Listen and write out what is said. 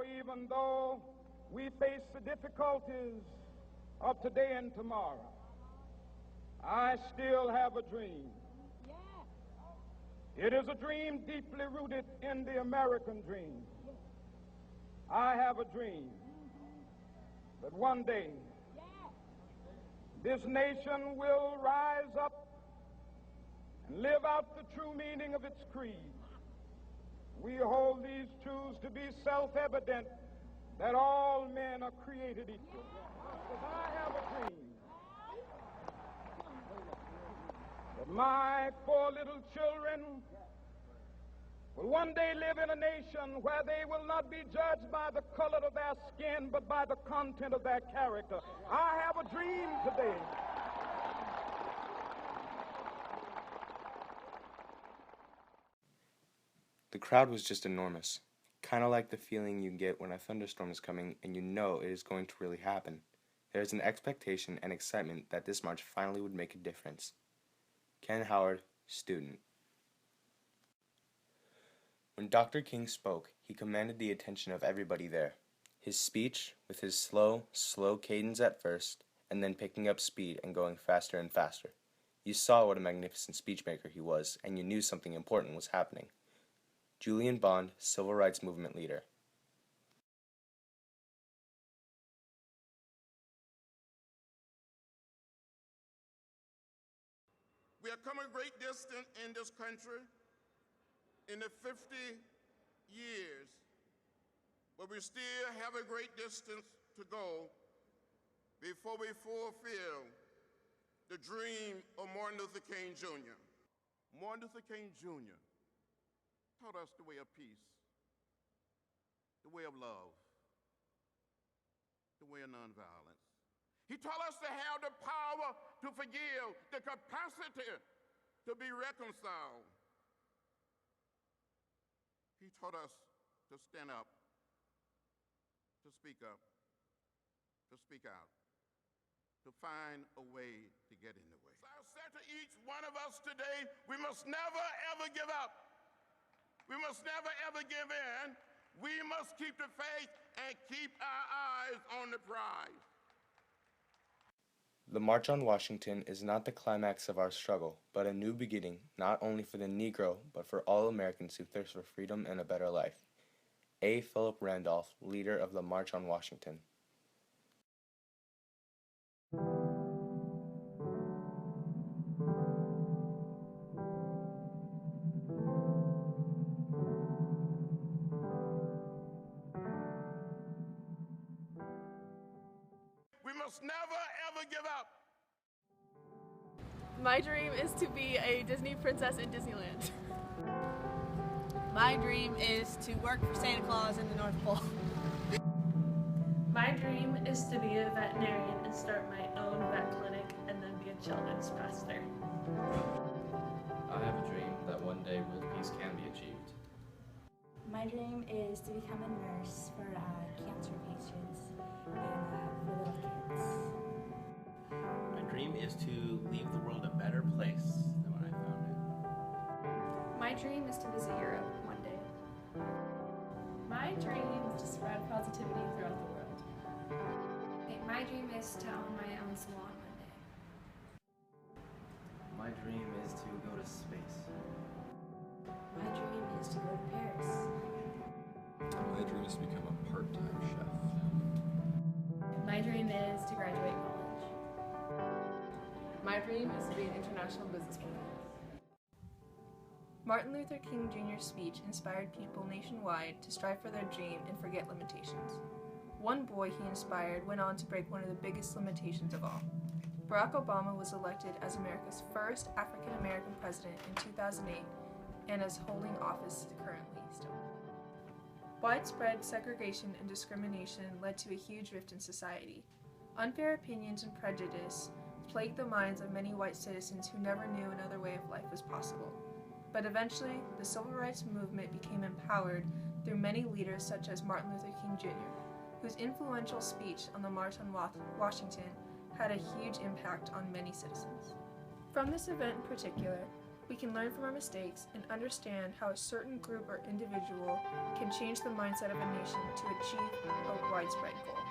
For even though we face the difficulties of today and tomorrow, I still have a dream. It is a dream deeply rooted in the American dream. I have a dream that one day this nation will rise up and live out the true meaning of its creed. We hold these truths to be self-evident, that all men are created equal. Because I have a dream that my 4 little children will one day live in a nation where they will not be judged by the color of their skin, but by the content of their character. I have a dream today. The crowd was just enormous, kind of like the feeling you get when a thunderstorm is coming and you know it is going to really happen. There is an expectation and excitement that this march finally would make a difference. Ken Howard, student. When Dr. King spoke, he commanded the attention of everybody there. His speech, with his slow cadence at first, and then picking up speed and going faster and faster. You saw what a magnificent speechmaker he was, and you knew something important was happening. Julian Bond, Civil Rights Movement leader. We have come a great distance in this country in the 50 years, but we still have a great distance to go before we fulfill the dream of Martin Luther King Jr. Martin Luther King Jr. taught us the way of peace, the way of love, the way of nonviolence. He taught us to have the power to forgive, the capacity to be reconciled. He taught us to stand up, to speak out, to find a way to get in the way. So I said to each one of us today, we must never ever give up. We must never ever give in. We must keep the faith and keep our eyes on the prize. The March on Washington is not the climax of our struggle, but a new beginning, not only for the Negro, but for all Americans who thirst for freedom and a better life. A. Philip Randolph, leader of the March on Washington. We must never ever give up. My dream is to be a Disney princess in Disneyland. My dream is to work for Santa Claus in the North Pole. My dream is to be a veterinarian and start my own vet clinic and then be a children's pastor. I have a dream that one day world peace can be achieved. My dream is to become a nurse for cancer patients and for little kids. My dream is to leave the world a better place than when I found it. My dream is to visit Europe one day. My dream is to spread positivity throughout the world. My dream is to own my own salon one day. My dream is to go to space. My dream is to go to Paris. My dream is to become a part-time chef. My dream is to graduate college. My dream is to be an international businesswoman. Martin Luther King Jr.'s speech inspired people nationwide to strive for their dream and forget limitations. One boy he inspired went on to break one of the biggest limitations of all. Barack Obama was elected as America's first African-American president in 2008 and is holding office currently still. Widespread segregation and discrimination led to a huge rift in society. Unfair opinions and prejudice plagued the minds of many white citizens who never knew another way of life was possible. But eventually, the civil rights movement became empowered through many leaders such as Martin Luther King Jr., whose influential speech on the March on Washington had a huge impact on many citizens. From this event in particular, We can learn from our mistakes and understand how a certain group or individual can change the mindset of a nation to achieve a widespread goal.